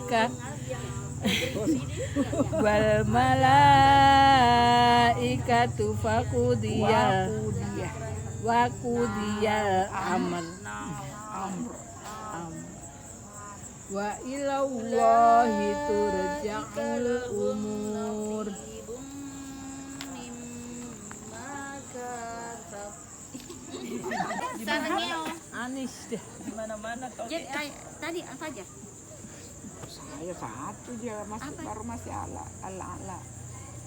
malaika wal malaikatu waqudiyal amr wa ilallahi turja'ul umur. Anis deh di mana-mana kau. Tadi apa aja? Saya satu dia baru masih ala.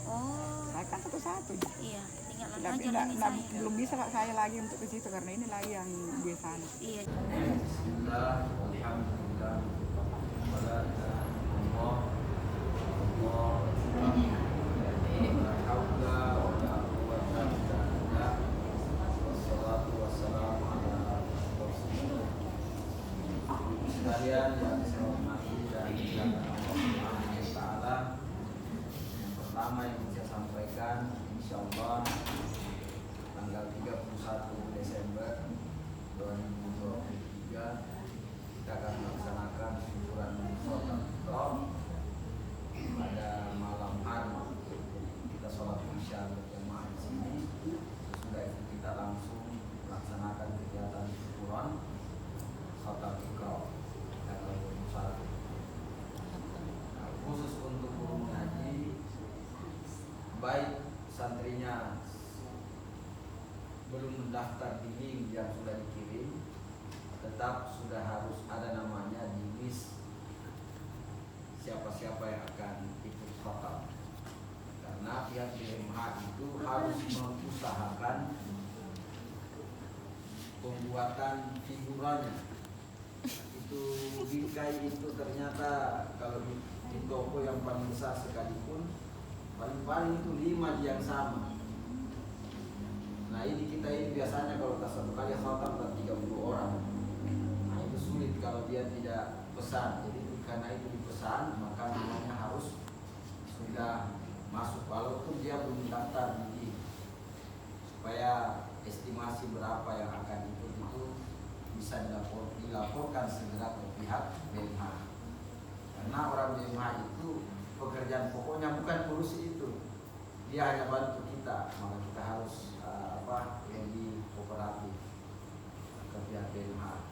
Oh. Saya kan satu. Iya, tinggal Tapi aja belum bisa saya lagi untuk ke situ karena ini lagi yang di sana. Iya. Bismillah, alhamdulillah, wala ilaha illallah, la haula wala quwwata illa billah, wassalatu wassalamu ala rasulillah. Sekalian yang saya hormati dan dimuliakan Allah Subhanahu wa taala. Yang pertama yang saya sampaikan, insyaallah tanggal 31 Desember 2023 kita akan melaksanakan syukuran sholat Iqram pada malam hari. Kita sholat isya berjamaah di sini. Sesudah itu kita langsung melaksanakan kegiatan syukuran sholat Iqram tanggal 21. Nah, khusus untuk guru mengaji, baik santrinya belum mendaftar di link yang sudah dikirim, tetap sudah harus ada namanya di list siapa-siapa yang akan ikut khotam. Karena pihak BMH itu harus mengusahakan pembuatan figurannya. Itu bingkai itu ternyata kalau di toko yang paling besar sekalipun paling-paling itu 5 yang sama. Nah ini kita ini biasanya kalau satu kali khatam 30 orang. Nah itu sulit kalau dia tidak pesan. Jadi karena itu dipesan maka namanya harus sudah masuk walaupun dia belum daftar di supaya estimasi berapa yang akan ikut itu bisa dilaporkan segera ke pihak BMH. Karena orang BMH itu pekerjaan pokoknya bukan kursi itu, dia hanya bantu kita, maka kita harus lebih kooperatif ke pihak BMH.